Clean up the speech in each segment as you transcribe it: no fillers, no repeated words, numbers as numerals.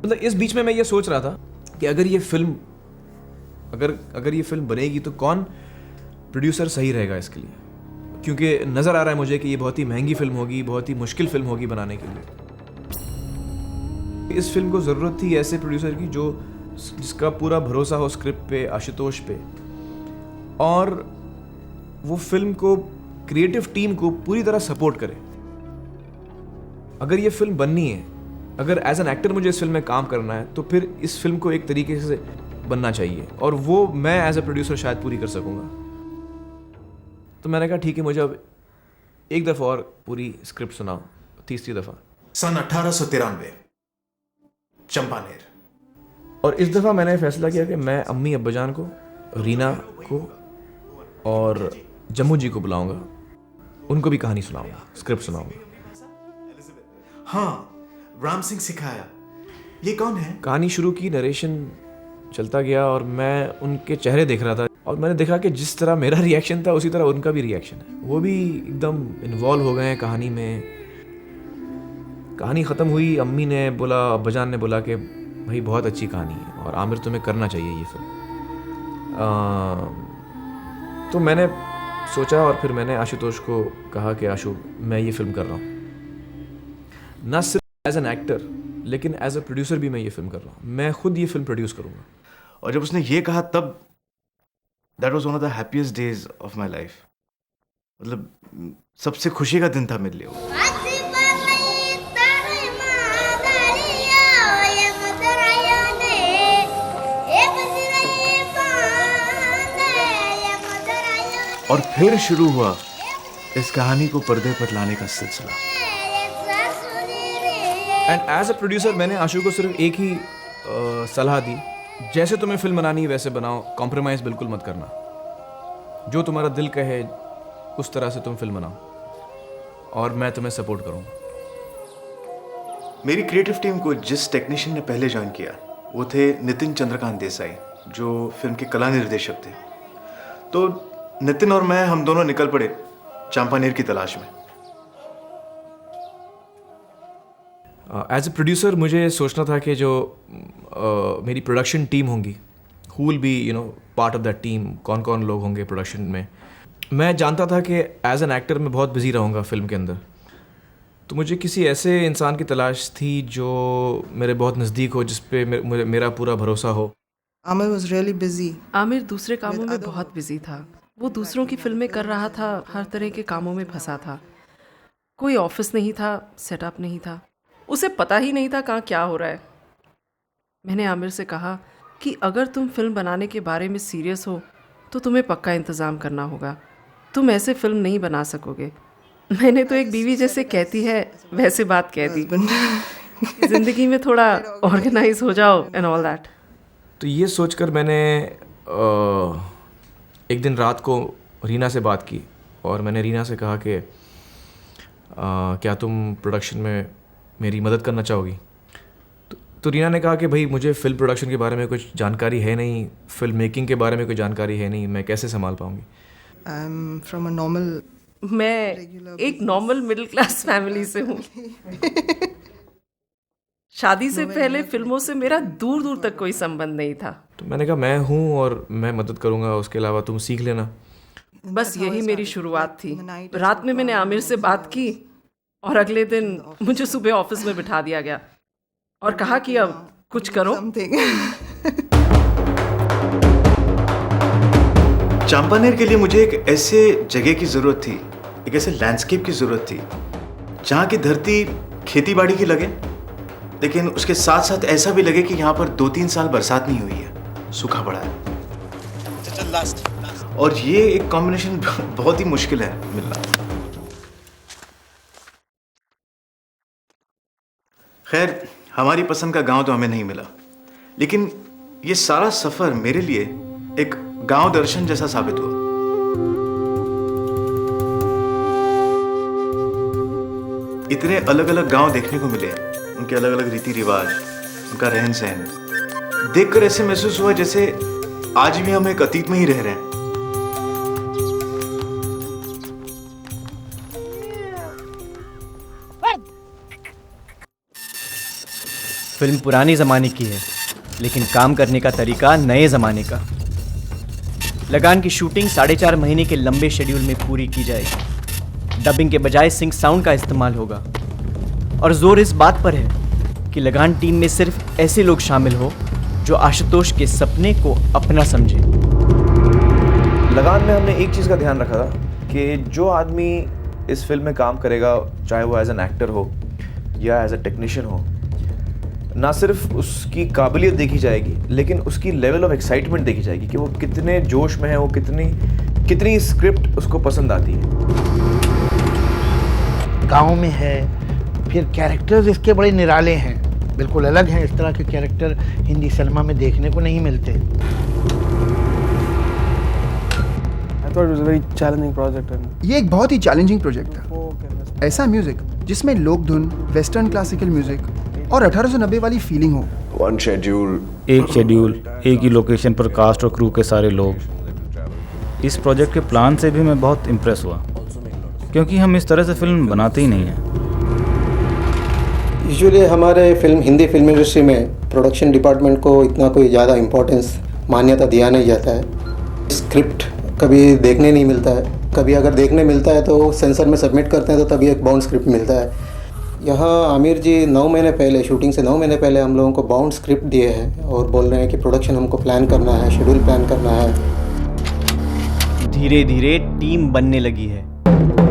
मतलब इस बीच में मैं ये सोच रहा था कि अगर ये फिल्म बनेगी तो कौन प्रोड्यूसर सही रहेगा इसके लिए, क्योंकि नज़र आ रहा है मुझे कि ये बहुत ही महंगी फिल्म होगी, बहुत ही मुश्किल फिल्म होगी बनाने के लिए। इस फिल्म को ज़रूरत थी ऐसे प्रोड्यूसर की जिसका पूरा भरोसा हो स्क्रिप्ट पे, आशुतोष पे, और वो फिल्म को, क्रिएटिव टीम को पूरी तरह सपोर्ट करे। अगर ये फिल्म बननी है, अगर एज एन एक्टर मुझे इस फिल्म में काम करना है, तो फिर इस फिल्म को एक तरीके से बनना चाहिए, और वो मैं एज ए प्रोड्यूसर शायद पूरी कर सकूंगा। तो मैंने कहा ठीक है, मुझे अब एक दफ़ा और पूरी स्क्रिप्ट सुनाओ, तीसरी दफ़ा। सन 1893, चंपानेर। और इस दफ़ा मैंने फैसला किया कि मैं अम्मी अब्बाजान को, रीना को और जम्मू जी को बुलाऊंगा, उनको भी कहानी सुनाऊंगा, स्क्रिप्ट सुनाऊंगा। हाँ, राम सिंह सिखाया, ये कौन है? कहानी शुरू की, नरेशन चलता गया और मैं उनके चेहरे देख रहा था, और मैंने देखा कि जिस तरह मेरा रिएक्शन था उसी तरह उनका भी रिएक्शन है। वो भी एकदम इन्वॉल्व हो गए हैं कहानी में। कहानी ख़त्म हुई, अम्मी ने बोला, अब्बाजान ने बोला कि भाई बहुत अच्छी कहानी है और आमिर तुम्हें करना चाहिए ये फिल्म। तो मैंने सोचा और फिर मैंने आशुतोष को कहा कि आशु, मैं ये फिल्म कर रहा हूँ, ना सिर्फ एज एन एक्टर लेकिन एज ए प्रोड्यूसर भी मैं ये फिल्म कर रहा हूँ, मैं खुद ये फिल्म प्रोड्यूस करूँगा। और जब उसने ये कहा तब that was one of the happiest days of my life. मतलब सबसे खुशी का दिन था मेरे लिए वो। और फिर शुरू हुआ इस कहानी को पर्दे पर लाने का सिलसिला। एंड एज अ प्रोड्यूसर मैंने आशु को सिर्फ एक ही सलाह दी, जैसे तुम्हें फिल्म बनानी है वैसे बनाओ, कॉम्प्रोमाइज़ बिल्कुल मत करना, जो तुम्हारा दिल कहे उस तरह से तुम फिल्म बनाओ और मैं तुम्हें सपोर्ट करूँगा। मेरी क्रिएटिव टीम को जिस टेक्नीशियन ने पहले ज्वाइन किया वो थे नितिन चंद्रकांत देसाई, जो फिल्म के कला निर्देशक थे। तो नितिन और मैं, हम दोनों निकल पड़े चंपानेर की तलाश में। एज ए प्रोड्यूसर मुझे सोचना था कि जो मेरी प्रोडक्शन टीम होंगी, who will be part of that team, कौन कौन लोग होंगे प्रोडक्शन में। मैं जानता था कि एज एन एक्टर मैं बहुत बिजी रहूँगा फिल्म के अंदर, तो मुझे किसी ऐसे इंसान की तलाश थी जो मेरे बहुत नज़दीक हो, जिस पे मेरा पूरा भरोसा हो। Aamir was really busy. Aamir दूसरे कामों में बहुत बिजी था। वो दूसरों की फिल्में कर रहा था, हर तरह के कामों में फंसा था। कोई ऑफिस नहीं था, सेटअप नहीं था, उसे पता ही नहीं था कहाँ क्या हो रहा है। मैंने आमिर से कहा कि अगर तुम फिल्म बनाने के बारे में सीरियस हो तो तुम्हें पक्का इंतज़ाम करना होगा, तुम ऐसे फिल्म नहीं बना सकोगे। मैंने तो एक बीवी जैसे कहती है वैसे बात कह दी, ज़िंदगी में थोड़ा ऑर्गेनाइज हो जाओ एंड ऑल दैट। तो ये सोचकर मैंने एक दिन रात को रीना से बात की और मैंने रीना से कहा कि क्या तुम प्रोडक्शन में मेरी मदद करना चाहोगी। तो रीना ने कहा कि भाई मुझे फ़िल्म प्रोडक्शन के बारे में कुछ जानकारी है नहीं, फिल्म मेकिंग के बारे में कोई जानकारी है नहीं, मैं कैसे संभाल पाऊँगी। I'm from a normal. मैं एक नॉर्मल मिडिल क्लास फैमिली से हूँ। शादी से पहले फिल्मों से मेरा दूर दूर तक कोई संबंध नहीं था। तो मैंने कहा मैं हूँ और मैं मदद करूँगा, उसके अलावा तुम सीख लेना। बस यही मेरी शुरुआत थी। रात में मैंने आमिर से बात की और अगले दिन मुझे सुबह ऑफिस में बिठा दिया गया और कहा कि अब कुछ करो। Something. चंपानेर के लिए मुझे एक ऐसे जगह की ज़रूरत थी, एक ऐसे लैंडस्केप की ज़रूरत थी जहाँ की धरती खेती बाड़ी की लगे, लेकिन उसके साथ साथ ऐसा भी लगे कि यहाँ पर 2-3 साल बरसात नहीं हुई है, सूखा पड़ा है। और ये एक कॉम्बिनेशन बहुत ही मुश्किल है मिलना। खैर, हमारी पसंद का गांव तो हमें नहीं मिला, लेकिन ये सारा सफ़र मेरे लिए एक गांव दर्शन जैसा साबित हुआ। इतने अलग अलग गांव देखने को मिले, उनके अलग अलग रीति रिवाज, उनका रहन सहन देखकर ऐसे महसूस हुआ जैसे आज भी हम एक अतीत में ही रह रहे हैं। फिल्म पुराने ज़माने की है, लेकिन काम करने का तरीका नए ज़माने का। लगान की शूटिंग 4.5 महीने के लंबे शेड्यूल में पूरी की जाएगी। डबिंग के बजाय सिंक साउंड का इस्तेमाल होगा और जोर इस बात पर है कि लगान टीम में सिर्फ ऐसे लोग शामिल हो जो आशुतोष के सपने को अपना समझे। लगान में हमने एक चीज़ का ध्यान रखा था कि जो आदमी इस फिल्म में काम करेगा, चाहे वो एज एन एक्टर हो या एज अ टेक्नीशियन हो, ना सिर्फ उसकी काबिलियत देखी जाएगी लेकिन उसकी लेवल ऑफ एक्साइटमेंट देखी जाएगी कि वो कितने जोश में है, वो कितनी स्क्रिप्ट उसको पसंद आती है। गाँव में है, फिर कैरेक्टर्स इसके बड़े निराले हैं, बिल्कुल अलग हैं। इस तरह के कैरेक्टर हिंदी सिनेमा में देखने को नहीं मिलते। ये एक बहुत ही चैलेंजिंग प्रोजेक्ट था। ऐसा म्यूजिक जिसमें लोक धुन, वेस्टर्न क्लासिकल म्यूजिक और 1890 वाली फीलिंग हो। एक शेड्यूल, एक ही लोकेशन पर कास्ट और क्रू के सारे लोग। इस प्रोजेक्ट के प्लान से भी मैं बहुत इम्प्रेस हुआ, क्योंकि हम इस तरह से फिल्म बनाते ही नहीं हैं। यूजुअली हमारे हिंदी फिल्म इंडस्ट्री में प्रोडक्शन डिपार्टमेंट को इतना कोई ज़्यादा इम्पोर्टेंस, मान्यता दिया नहीं जाता है। स्क्रिप्ट कभी देखने नहीं मिलता है, कभी अगर देखने मिलता है तो सेंसर में सबमिट करते हैं तो तभी एक बाउंड स्क्रिप्ट मिलता है। यहाँ आमिर जी 9 महीने पहले, शूटिंग से 9 महीने पहले हम लोगों को बाउंड स्क्रिप्ट दिए हैं और बोल रहे हैं कि प्रोडक्शन हमको प्लान करना है, शेड्यूल प्लान करना है। धीरे धीरे टीम बनने लगी है।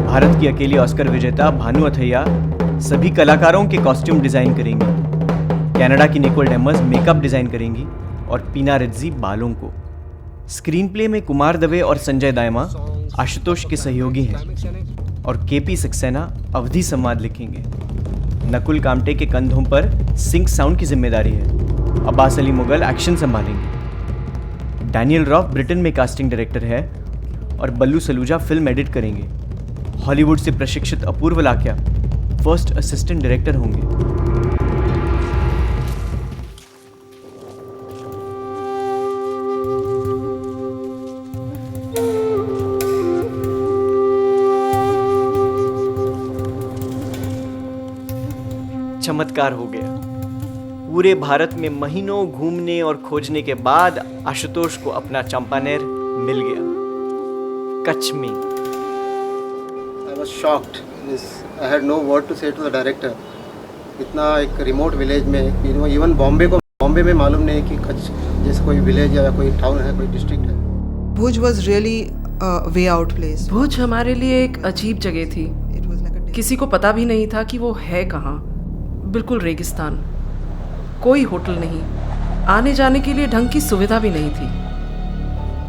भारत की अकेली ऑस्कर विजेता भानु अथैया सभी कलाकारों के कॉस्ट्यूम डिजाइन करेंगी। कनाडा की निकोल डेमर्स मेकअप डिजाइन करेंगी और पीना रिज्जी बालों को। स्क्रीन प्ले में कुमार दवे और संजय दायमा आशुतोष के सहयोगी हैं और केपी सक्सेना अवधि संवाद लिखेंगे। नकुल कामटे के कंधों पर सिंक साउंड की जिम्मेदारी है। अब्बास अली मुगल एक्शन संभालेंगे। डैनियल रॉफ ब्रिटेन में कास्टिंग डायरेक्टर है और बल्लू सलूजा फिल्म एडिट करेंगे। हॉलीवुड से प्रशिक्षित अपूर्व लाकिया फर्स्ट असिस्टेंट डायरेक्टर होंगे। चमत्कार हो गया। पूरे भारत में महीनों घूमने और खोजने के बाद आशुतोष को अपना चंपानेर मिल गया, कच्छ में। I was shocked. I had no word to say to the director. इतना एक रिमोट विलेज में, इवन बॉम्बे में मालूम नहीं कि कच्छ जैसे कोई विलेज या कोई टाउन है, कोई डिस्ट्रिक्ट है। Bhuj was really a way out place. भुज हमारे लिए एक अजीब जगह थी। It was like a किसी को पता भी नहीं था कि वो है कहाँ। बिल्कुल रेगिस्तान, कोई होटल नहीं, आने जाने के लिए ढंग की सुविधा भी नहीं थी।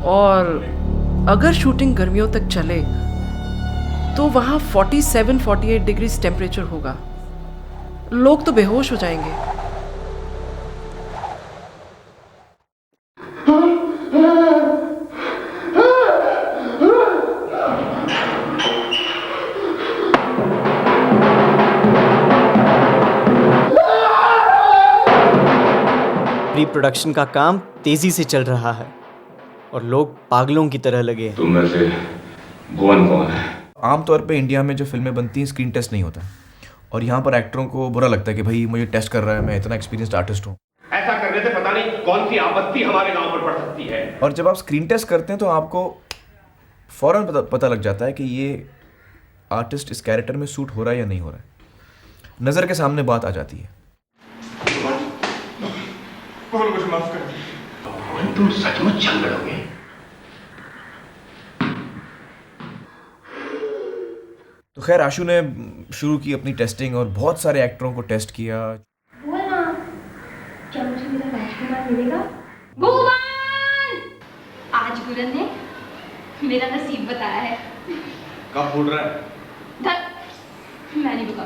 और अगर शूटिंग गर्मियों तक चले तो वहाँ 47-48 डिग्री टेम्परेचर होगा। लोग तो बेहोश हो जाएंगे। प्री प्रोडक्शन का काम तेजी से चल रहा है और लोग पागलों की तरह लगे हैं। तुम में से भुवन कौन है? आमतौर पे इंडिया में जो फिल्में बनती हैं स्क्रीन टेस्ट नहीं होता और यहाँ पर एक्टरों को बुरा लगता है कि भाई मुझे टेस्ट कर रहा है, मैं इतना एक्सपीरियंस्ड आर्टिस्ट हूँ। ऐसा करने से पता नहीं कौन सी आपत्ति हमारे गांव पर पड़ सकती है। और जब आप स्क्रीन टेस्ट करते हैं तो आपको फौरन पता लग जाता है कि ये आर्टिस्ट इस कैरेक्टर में सूट हो रहा है या नहीं हो रहा है। नज़र के सामने बात आ जाती है। मुझे माफ कर। तुम सचमुच चल लड़ोगे? तो खैर आशु ने शुरू की अपनी टेस्टिंग और बहुत सारे एक्टरों को टेस्ट किया। क्या मुझे मेरा राजकुमार मिलेगा? भुवन! आज गुरन ने मेरा नसीब बताया है। कब फूट रहा है? मैं नहीं बता।